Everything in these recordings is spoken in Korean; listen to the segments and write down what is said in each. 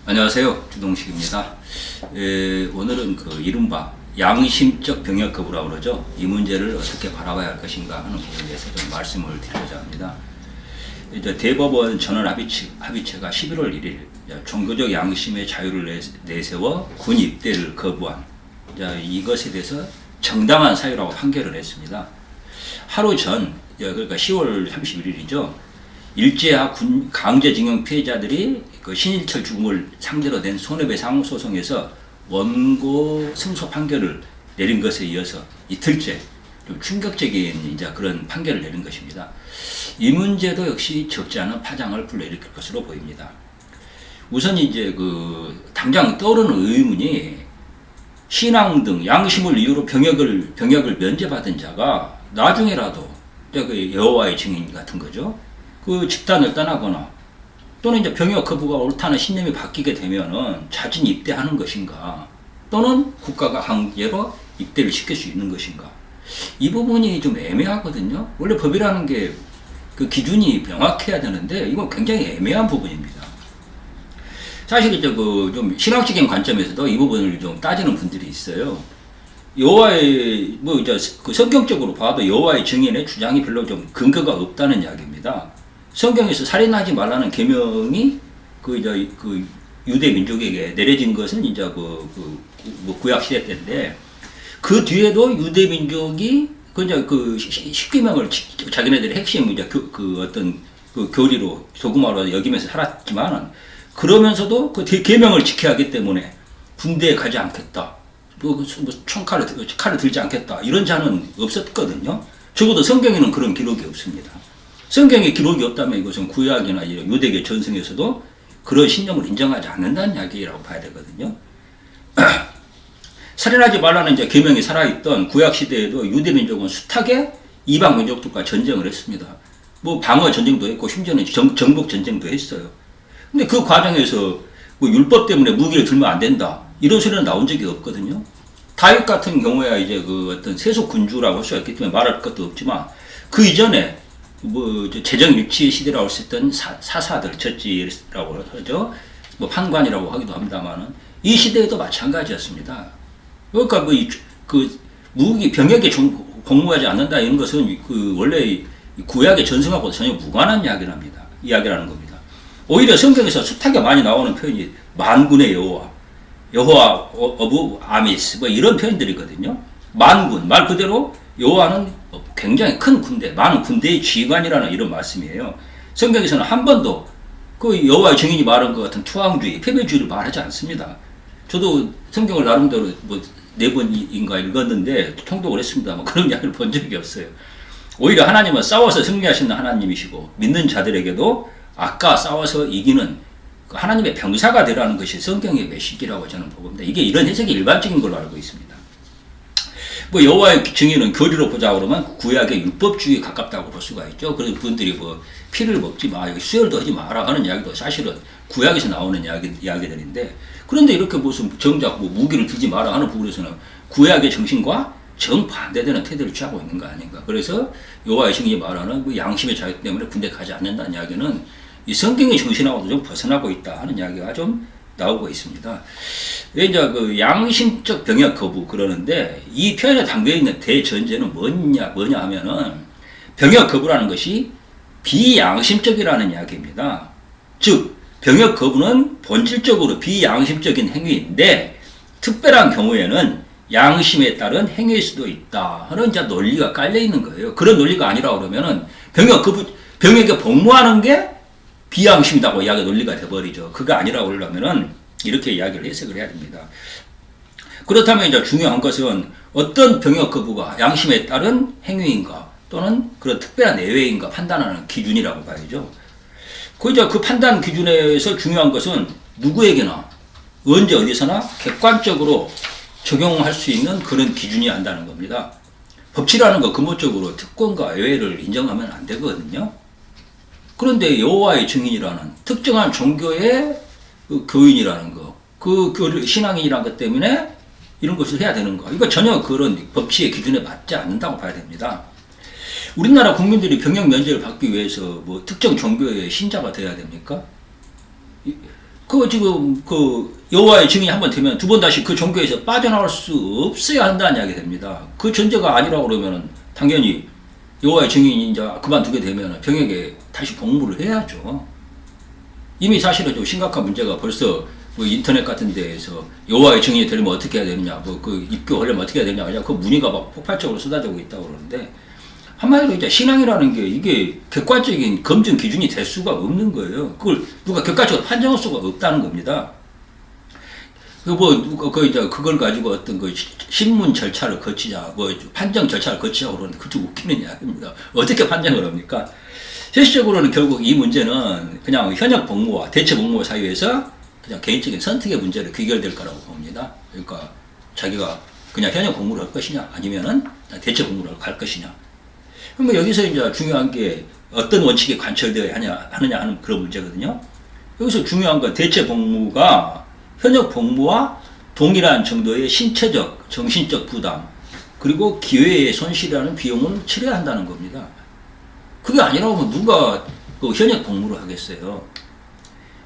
안녕하세요. 주동식입니다. 오늘은 그 이른바 양심적 병역 거부라고 그러죠. 이 문제를 어떻게 바라봐야 할 것인가 하는 부분에 대해서 좀 말씀을 드리고자 합니다. 이제 대법원 전원합의체가 11월 1일 종교적 양심의 자유를 내세워 군 입대를 거부한 이것에 대해서 정당한 사유라고 판결을 했습니다. 하루 전, 그러니까 10월 31일이죠. 일제하 군 강제징용 피해자들이 그 신일철 죽음을 상대로 낸 손해배상 소송에서 원고 승소 판결을 내린 것에 이어서 이틀째 좀 충격적인 이제 그런 판결을 내린 것입니다. 이 문제도 역시 적지 않은 파장을 불러일으킬 것으로 보입니다. 우선 이제 당장 떠오르는 의문이 신앙 등 양심을 이유로 병역을 면제받은 자가 나중에라도 그 여호와의 증인 같은 거죠. 그 집단을 떠나거나 또는 이제 병역 거부가 옳다는 신념이 바뀌게 되면은 자진 입대하는 것인가, 또는 국가가 강제로 입대를 시킬 수 있는 것인가, 이 부분이 좀 애매하거든요. 원래 법이라는 게 그 기준이 명확해야 되는데 이건 굉장히 애매한 부분입니다. 사실 이제 좀 신학적인 관점에서도 이 부분을 좀 따지는 분들이 있어요. 여호와의 이제 그 성경적으로 봐도 여호와의 증인의 주장이 별로 좀 근거가 없다는 이야기입니다. 성경에서 살인하지 말라는 계명이 유대 민족에게 내려진 것은 이제 구약 시대 때인데, 그 뒤에도 유대 민족이 십계명을 자기네들의 핵심 이제 어떤 교리로 도구마로 여기면서 살았지만, 그러면서도 그 계명을 지켜야 하기 때문에 군대에 가지 않겠다, 칼을 들지 않겠다, 이런 자는 없었거든요. 적어도 성경에는 그런 기록이 없습니다. 성경에 기록이 없다면 이것은 구약이나 유대계 전승에서도 그런 신념을 인정하지 않는다는 이야기라고 봐야 되거든요. 살인하지 말라는 이제 계명이 살아있던 구약 시대에도 유대 민족은 숱하게 이방 민족들과 전쟁을 했습니다. 방어 전쟁도 했고 심지어는 정복 전쟁도 했어요. 근데 그 과정에서 율법 때문에 무기를 들면 안 된다, 이런 소리는 나온 적이 없거든요. 다윗 같은 경우야 이제 어떤 세속 군주라고 할 수 있기 때문에 말할 것도 없지만, 그 이전에 재정 일치 시대라고 할 수 있던 사사들, 젖지라고 하죠. 판관이라고 하기도 합니다만은, 이 시대에도 마찬가지였습니다. 그러니까 무기 병역에 공무하지 않는다, 이런 것은 원래 구약의 전승하고 전혀 무관한 이야기라는 겁니다. 오히려 성경에서 숱하게 많이 나오는 표현이 만군의 여호와 오브 아미스 이런 표현들이거든요. 만군, 말 그대로 여호와는 굉장히 큰 군대, 많은 군대의 지휘관이라는 이런 말씀이에요. 성경에서는 한 번도 여호와의 증인이 말한 것 같은 투항주의, 패배주의를 말하지 않습니다. 저도 성경을 나름대로 4번인가 읽었는데 통독을 했습니다. 그런 이야기를 본 적이 없어요. 오히려 하나님은 싸워서 승리하시는 하나님이시고, 믿는 자들에게도 아까 싸워서 이기는 하나님의 병사가 되라는 것이 성경의 메시지라고 저는 보겁니다. 이게 이런 해석이 일반적인 걸로 알고 있습니다. 여호와의 증인은 교리로 보자 그러면 구약의 율법주의에 가깝다고 볼 수가 있죠. 그래서 분들이 피를 먹지 마, 수혈도 하지 마라 하는 이야기도 사실은 구약에서 나오는 이야기들인데, 그런데 이렇게 무슨 정작 무기를 들지 마라 하는 부분에서는 구약의 정신과 정반대되는 태도를 취하고 있는 거 아닌가. 그래서 여호와의 증인이 말하는 양심의 자유 때문에 군대 가지 않는다는 이야기는 이 성경의 정신하고도 좀 벗어나고 있다 하는 이야기가 좀 나오고 있습니다. 이제 양심적 병역 거부 그러는데, 이 표현에 담겨있는 대전제는 뭐냐 하면은, 병역 거부라는 것이 비양심적이라는 이야기입니다. 즉, 병역 거부는 본질적으로 비양심적인 행위인데, 특별한 경우에는 양심에 따른 행위일 수도 있다 하는 이제 논리가 깔려있는 거예요. 그런 논리가 아니라 그러면은 병역에 복무하는 게 비양심이다고 이야기 논리가 돼버리죠. 그거 아니라고 그러려면은 이렇게 이야기를 해석을 해야 됩니다. 그렇다면 이제 중요한 것은 어떤 병역 거부가 양심에 따른 행위인가, 또는 그런 특별한 예외인가 판단하는 기준이라고 봐야죠. 그 판단 기준에서 중요한 것은 누구에게나 언제 어디서나 객관적으로 적용할 수 있는 그런 기준이 한다는 겁니다. 법치라는 거 근본적으로 특권과 예외를 인정하면 안 되거든요. 그런데 여호와의 증인이라는 특정한 종교의 교인이라는 거, 신앙인이라는 것 때문에 이런 것을 해야 되는 거, 이거 전혀 그런 법치의 기준에 맞지 않는다고 봐야 됩니다. 우리나라 국민들이 병역 면제를 받기 위해서 특정 종교의 신자가 돼야 됩니까? 그 지금 그 여호와의 증인이 한번 되면 두 번 다시 그 종교에서 빠져나올 수 없어야 한다는 이야기 됩니다. 그 전제가 아니라고 그러면은 당연히 여호와의 증인이 이제 그만두게 되면 병역에 다시 복무를 해야죠. 이미 사실은 좀 심각한 문제가 벌써 뭐 인터넷 같은 데에서 여호와의 증인이 되려면 어떻게 해야 되느냐, 뭐 그 입교하려면 어떻게 해야 되느냐, 그냥 그 문의가 막 폭발적으로 쏟아지고 있다고 그러는데, 한마디로 이제 신앙이라는 게 이게 객관적인 검증 기준이 될 수가 없는 거예요. 그걸 누가 객관적으로 판정할 수가 없다는 겁니다. 이제 그걸 가지고 어떤 그 신문 절차를 거치자, 뭐 판정 절차를 거치자고 그러는데 그것도 웃기는 이야기입니다. 어떻게 판정을 합니까? 실질적으로는 결국 이 문제는 그냥 현역 복무와 대체 복무 사이에서 그냥 개인적인 선택의 문제로 귀결될 거라고 봅니다. 그러니까 자기가 그냥 현역 복무를 할 것이냐, 아니면은 대체 복무를 갈 것이냐. 그럼 여기서 이제 중요한 게 어떤 원칙에 관철되어야 하느냐 하는 그런 문제거든요. 여기서 중요한 건 대체 복무가 현역 복무와 동일한 정도의 신체적, 정신적 부담, 그리고 기회의 손실이라는 비용을 치러야 한다는 겁니다. 그게 아니라고 하면 누가 그 현역 복무를 하겠어요.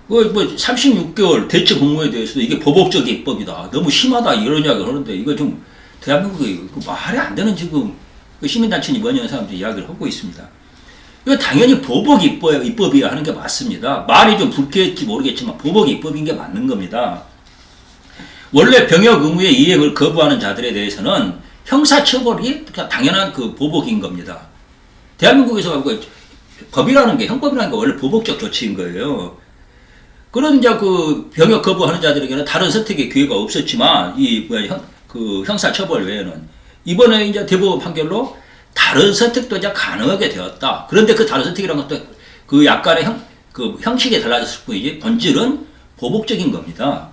뭐 36개월 대체 복무에 대해서도 이게 보복적 입법이다, 너무 심하다 이런 이야기를 하는데, 이거 좀 대한민국에 말이 안 되는 지금 시민단체니 뭐니 하는 사람들이 이야기를 하고 있습니다. 이거 당연히 보복 입법이야 하는 게 맞습니다. 말이 좀 불쾌할지 모르겠지만 보복 입법인 게 맞는 겁니다. 원래 병역 의무의 이행을 거부하는 자들에 대해서는 형사처벌이 당연한 그 보복인 겁니다. 대한민국에서 법이라는 게, 형법이라는 게 원래 보복적 조치인 거예요. 그런 이제 그 병역 거부하는 자들에게는 다른 선택의 기회가 없었지만, 그 형사처벌 외에는 이번에 이제 대법원 판결로 다른 선택도 이제 가능하게 되었다. 그런데 그 다른 선택이라는 것도 그 약간의 형식이 달라졌을 뿐이지 본질은 보복적인 겁니다.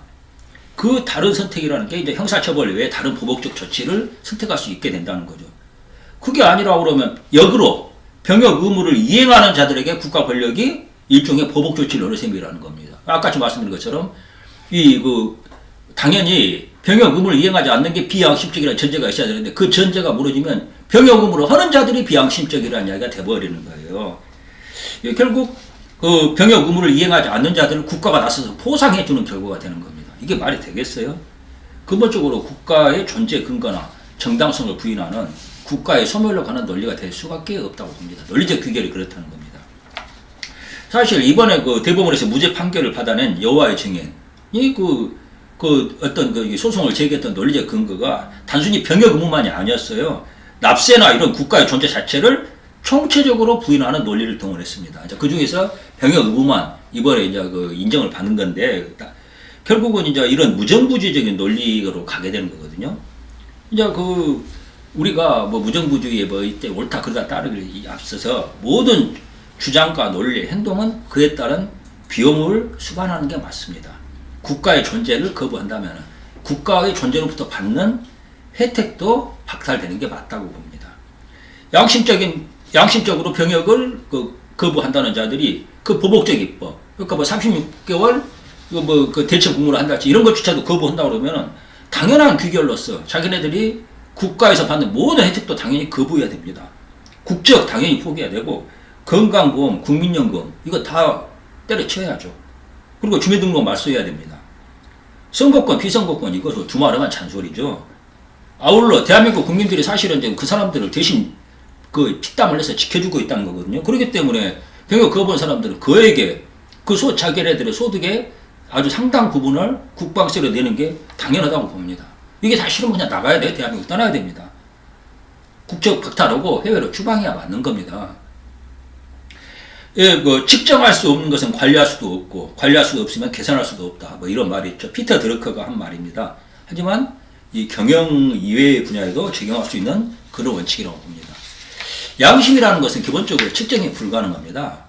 그 다른 선택이라는 게 이제 형사처벌 외에 다른 보복적 조치를 선택할 수 있게 된다는 거죠. 그게 아니라 그러면 역으로 병역 의무를 이행하는 자들에게 국가 권력이 일종의 보복 조치를 하는 셈이라는 겁니다. 아까 말씀드린 것처럼 당연히 병역 의무를 이행하지 않는 게 비양심적이라는 전제가 있어야 되는데, 그 전제가 무너지면 병역 의무를 하는 자들이 비양심적이라는 이야기가 돼버리는 거예요. 결국 그 병역 의무를 이행하지 않는 자들을 국가가 나서서 포상해주는 결과가 되는 겁니다. 이게 말이 되겠어요? 근본적으로 국가의 존재 근거나 정당성을 부인하는 국가의 소멸로 가는 논리가 될 수밖에 없다고 봅니다. 논리적 귀결이 그렇다는 겁니다. 사실 이번에 그 대법원에서 무죄 판결을 받아낸 여호와의 증인이 어떤 소송을 제기했던 논리적 근거가 단순히 병역 의무만이 아니었어요. 납세나 이런 국가의 존재 자체를 총체적으로 부인하는 논리를 동원했습니다. 그 중에서 병역 의무만 이번에 이제 인정을 받는 건데, 결국은 이제 이런 무정부주의적인 논리로 가게 되는 거거든요. 이제 우리가 무정부주의에 이때 옳다 그러다 따르기 앞서서 모든 주장과 논리, 행동은 그에 따른 비용을 수반하는 게 맞습니다. 국가의 존재를 거부한다면 국가의 존재로부터 받는 혜택도 박탈되는 게 맞다고 봅니다. 양심적으로 병역을 거부한다는 자들이 그 보복적 입법, 그러니까 36개월 대체 복무를 한달지 이런 것조차도 거부한다고 그러면 당연한 귀결로서 자기네들이 국가에서 받는 모든 혜택도 당연히 거부해야 됩니다. 국적 당연히 포기해야 되고, 건강보험, 국민연금 이거 다 때려쳐야죠. 그리고 주민등록 말소해야 됩니다. 선거권, 피선거권 이것도 두말하면 잔소리죠. 아울러 대한민국 국민들이 사실은 그 사람들을 대신 피땀 흘려서 지켜주고 있다는 거거든요. 그렇기 때문에 병역 거부한 사람들은 그에게 자기네들의 소득의 아주 상당 부분을 국방세로 내는 게 당연하다고 봅니다. 이게 다 싫으면 그냥 나가야 돼. 대한민국 떠나야 됩니다. 국적 박탈하고 해외로 추방해야 맞는 겁니다. 측정할 수 없는 것은 관리할 수도 없고, 관리할 수도 없으면 개선할 수도 없다. 이런 말이 있죠. 피터 드러커가 한 말입니다. 하지만 이 경영 이외의 분야에도 적용할 수 있는 그런 원칙이라고 봅니다. 양심이라는 것은 기본적으로 측정이 불가능합니다.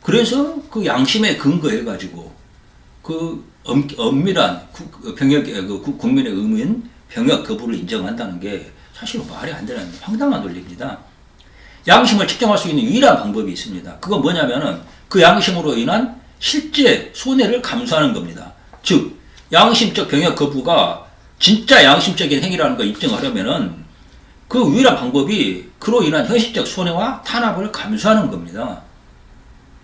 그래서 그 양심에 근거해가지고 엄밀한 국민의 의무인 병역 거부를 인정한다는 게 사실 말이 안 되는 황당한 논리입니다. 양심을 측정할 수 있는 유일한 방법이 있습니다. 그건 뭐냐면은 그 양심으로 인한 실제 손해를 감수하는 겁니다. 즉, 양심적 병역 거부가 진짜 양심적인 행위라는 걸 입증하려면은 그 유일한 방법이 그로 인한 현실적 손해와 탄압을 감수하는 겁니다.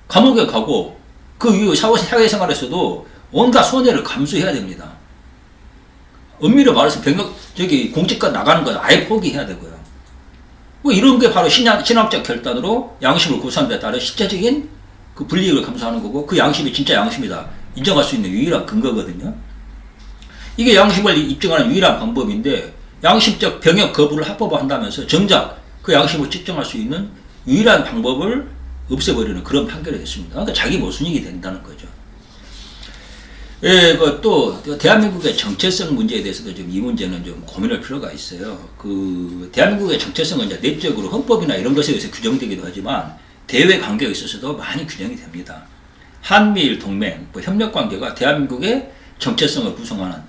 감옥에 가고 그 이후 사회생활에서도 온갖 손해를 감수해야 됩니다. 엄밀히 말해서 공직과 나가는 건 아예 포기해야 되고요. 뭐 이런 게 바로 신학적 결단으로 양심을 구사하는 데 따른 실제적인 그 불이익을 감수하는 거고, 그 양심이 진짜 양심이다 인정할 수 있는 유일한 근거거든요. 이게 양심을 입증하는 유일한 방법인데, 양심적 병역 거부를 합법화한다면서 정작 그 양심을 측정할 수 있는 유일한 방법을 없애버리는 그런 판결이 됐습니다. 그러니까 자기 모순익이 된다는 거죠. 예, 또 대한민국의 정체성 문제에 대해서도 좀 이 문제는 좀 고민할 필요가 있어요. 그 대한민국의 정체성은 이제 내적으로 헌법이나 이런 것에 의해서 규정되기도 하지만 대외 관계에 있어서도 많이 규정이 됩니다. 한미일 동맹, 협력 관계가 대한민국의 정체성을 구성하는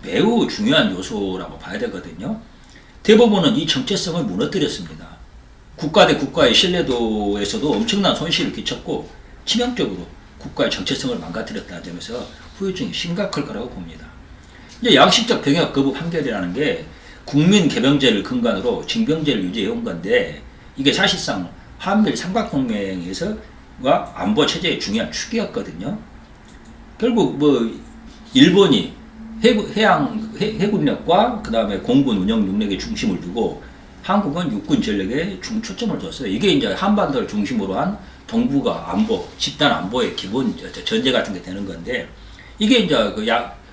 매우 중요한 요소라고 봐야 되거든요. 대법원은 이 정체성을 무너뜨렸습니다. 국가 대 국가의 신뢰도에서도 엄청난 손실을 끼쳤고 치명적으로 국가의 정체성을 망가뜨렸다는 점에서 후유증이 심각할 거라고 봅니다. 이제 양심적 병역 거부 판결이라는 게 국민 개병제를 근간으로 징병제를 유지해 온 건데, 이게 사실상 한미일 삼각동맹에서와 안보 체제의 중요한 축이었거든요. 결국 일본이 해군력과 그 다음에 공군 운영 능력에 중심을 두고 한국은 육군 전력에 중초점을 뒀어요. 이게 이제 한반도를 중심으로 한 동북아 안보, 집단 안보의 기본 전제 같은 게 되는 건데, 이게 이제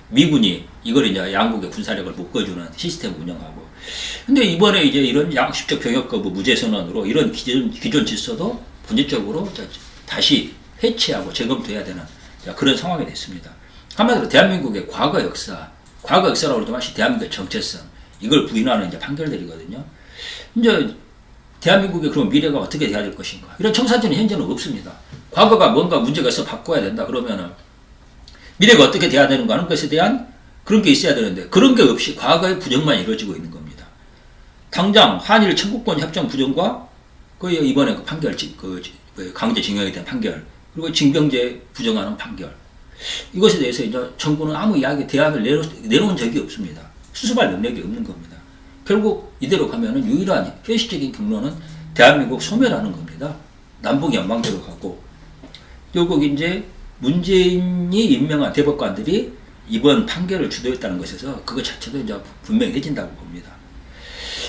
미군이 이걸 이제 양국의 군사력을 묶어주는 시스템을 운영하고. 근데 이번에 이제 이런 양심적 병역 거부 무죄 선언으로 이런 기존 질서도 본질적으로 다시 해체하고 재검토해야 되는 그런 상황이 됐습니다. 한마디로 대한민국의 과거 역사라고 그러지 마시 대한민국의 정체성, 이걸 부인하는 이제 판결들이거든요. 이제 대한민국의 그런 미래가 어떻게 돼야 될 것인가, 이런 청사진은 현재는 없습니다. 과거가 뭔가 문제가 있어 바꿔야 된다 그러면은 미래가 어떻게 돼야 되는가 하는 것에 대한 그런 게 있어야 되는데, 그런 게 없이 과거의 부정만 이루어지고 있는 겁니다. 당장 한일 청구권 협정 부정과 이번에 그 판결, 강제징용에 대한 판결, 그리고 징병제 부정하는 판결, 이것에 대해서 이제 정부는 아무 대안을 내놓은 적이 없습니다. 수습할 능력이 없는 겁니다. 결국 이대로 가면은 유일한 현실적인 경로는 대한민국 소멸하는 겁니다. 남북이 연방대로 가고, 결국 이제 문재인이 임명한 대법관들이 이번 판결을 주도했다는 것에서 그것 자체도 이제 분명해진다고 봅니다.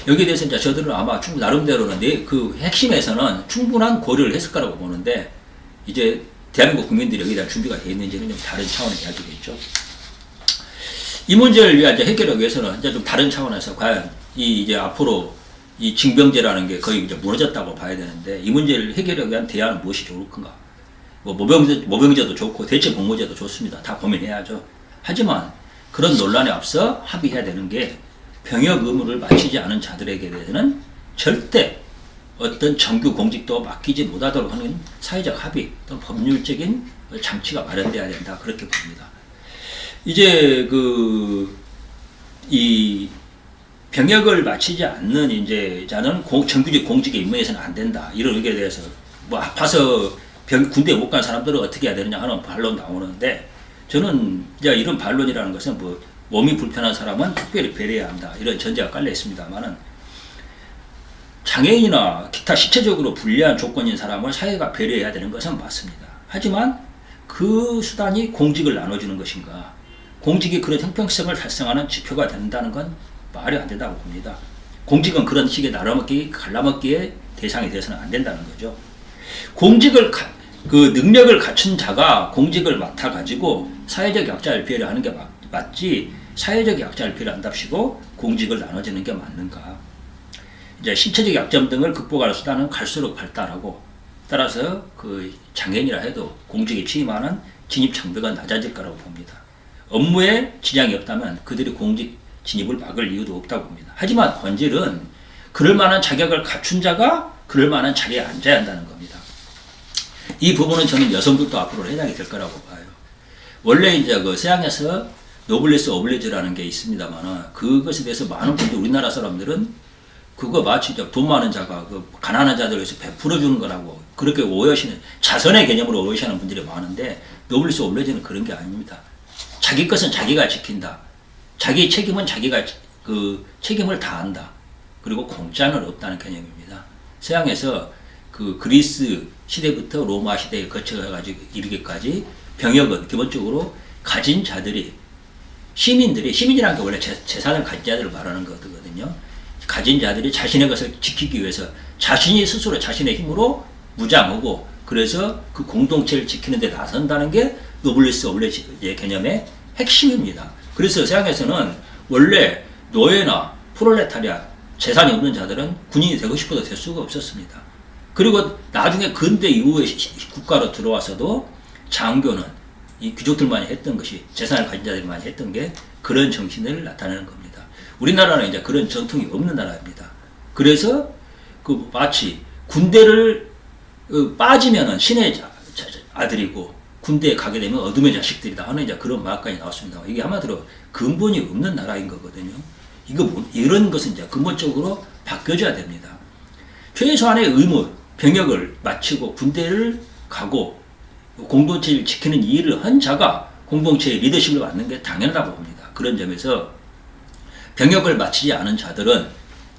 여기에 대해서 이제 저들은 아마 나름대로는 그 핵심에서는 충분한 고려를 했을 거라고 보는데, 이제 대한민국 국민들이 여기에 대한 준비가 되어 있는지는 좀 다른 차원의 이야기겠죠. 이 문제를 위한 해결하기 위해서는 이제 좀 다른 차원에서 과연 이제 앞으로 이 징병제라는 게 거의 이제 무너졌다고 봐야 되는데, 이 문제를 해결하기 위한 대안은 무엇이 좋을 건가? 모병제도 좋고 대체 복무제도 좋습니다. 다 고민해야죠. 하지만 그런 논란에 앞서 합의해야 되는 게, 병역 의무를 마치지 않은 자들에게 대해서는 절대 어떤 정규 공직도 맡기지 못하도록 하는 사회적 합의 또는 법률적인 장치가 마련돼야 된다, 그렇게 봅니다. 이제 이 병역을 마치지 않는 이제 자는 정규직 공직에 임명해서는 안 된다, 이런 의견에 대해서 아파서 군대에 못 간 사람들은 어떻게 해야 되느냐 하는 반론 나오는데, 저는 이제 이런 반론이라는 것은 몸이 불편한 사람은 특별히 배려해야 한다, 이런 전제가 깔려 있습니다만은, 장애인이나 기타 신체적으로 불리한 조건인 사람을 사회가 배려해야 되는 것은 맞습니다. 하지만 그 수단이 공직을 나눠주는 것인가, 공직이 그런 형평성을 달성하는 지표가 된다는 건 말이 안 된다고 봅니다. 공직은 그런 식의 갈라먹기의 대상이 되어서는 안 된다는 거죠. 능력을 갖춘 자가 공직을 맡아가지고 사회적 약자를 배려하는 게 맞지, 사회적 약자를 배려한답시고 공직을 나눠주는 게 맞는가. 이제 신체적 약점 등을 극복하는 수단은 갈수록 발달하고, 따라서 장애인이라 해도 공직에 취임하는 진입 장벽은 낮아질 거라고 봅니다. 업무에 지장이 없다면 그들이 공직 진입을 막을 이유도 없다고 봅니다. 하지만 본질은 그럴 만한 자격을 갖춘 자가 그럴 만한 자리에 앉아야 한다는 겁니다. 이 부분은 저는 여성들도 앞으로 해당이 될 거라고 봐요. 원래 이제 서양에서 노블리스 오블리주라는 게 있습니다만, 그것에 대해서 많은 분들, 우리나라 사람들은 그거 마치 돈 많은 자가 가난한 자들을 위해서 베풀어 주는 거라고 그렇게 오해하시는, 자선의 개념으로 오해하시는 분들이 많은데, 노블리스 오블리주는 그런 게 아닙니다. 자기 것은 자기가 지킨다. 자기 책임은 자기가 책임을 다한다. 그리고 공짜는 없다는 개념입니다. 서양에서 그리스 시대부터 로마 시대에 거쳐가지고 이르기까지 병역은 기본적으로 가진 자들이 시민이라는 게 원래 재산을 가진 자들을 말하는 거거든요. 가진 자들이 자신의 것을 지키기 위해서 자신이 스스로 자신의 힘으로 무장하고 그래서 그 공동체를 지키는 데 나선다는 게 노블리스 오블리주의 개념의 핵심입니다. 그래서 서양에서는 원래 노예나 프롤레타리아 재산이 없는 자들은 군인이 되고 싶어도 될 수가 없었습니다. 그리고 나중에 근대 이후에 국가로 들어와서도 장교는 이 귀족들만이 했던 것이 재산을 가진 자들만이 했던 게 그런 정신을 나타내는 겁니다. 우리나라는 이제 그런 전통이 없는 나라입니다. 그래서 그 마치 군대를 빠지면은 신의 아들이고 군대에 가게 되면 어둠의 자식들이다 하는 이제 그런 말까지 나왔습니다. 이게 한마디로 근본이 없는 나라인 거거든요. 이런 것은 이제 근본적으로 바뀌어져야 됩니다. 최소한의 의무, 병역을 마치고 군대를 가고 공동체를 지키는 일을 한 자가 공동체의 리더십을 맡는 게 당연하다고 봅니다. 그런 점에서 병역을 마치지 않은 자들은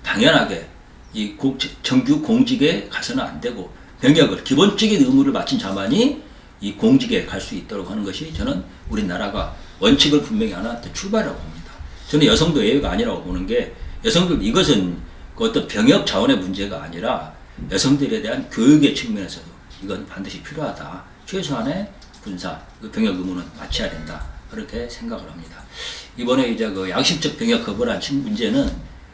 당연하게 이 정규 공직에 가서는 안 되고 병역을 기본적인 의무를 마친 자만이 이 공직에 갈 수 있도록 하는 것이 저는 우리나라가 원칙을 분명히 하나 출발이라고 봅니다. 저는 여성도 예외가 아니라고 보는 게 여성들 이것은 그 어떤 병역 자원의 문제가 아니라 여성들에 대한 교육의 측면에서도 이건 반드시 필요하다. 최소한의 군사, 병역 의무는 마쳐야 된다. 그렇게 생각을 합니다. 이번에 이제 그 양심적 병역 거부란 문제는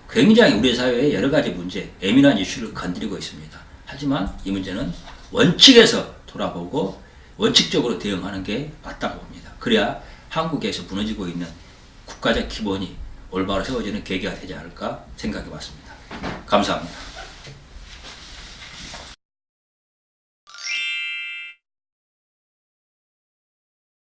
굉장히 우리 사회의 여러 가지 문제, 예민한 이슈를 건드리고 있습니다. 하지만 이 문제는 원칙에서 돌아보고 원칙적으로 대응하는 게 맞다고 봅니다. 그래야 한국에서 무너지고 있는 국가적 기본이 올바로 세워지는 계기가 되지 않을까 생각해 봤습니다. 감사합니다.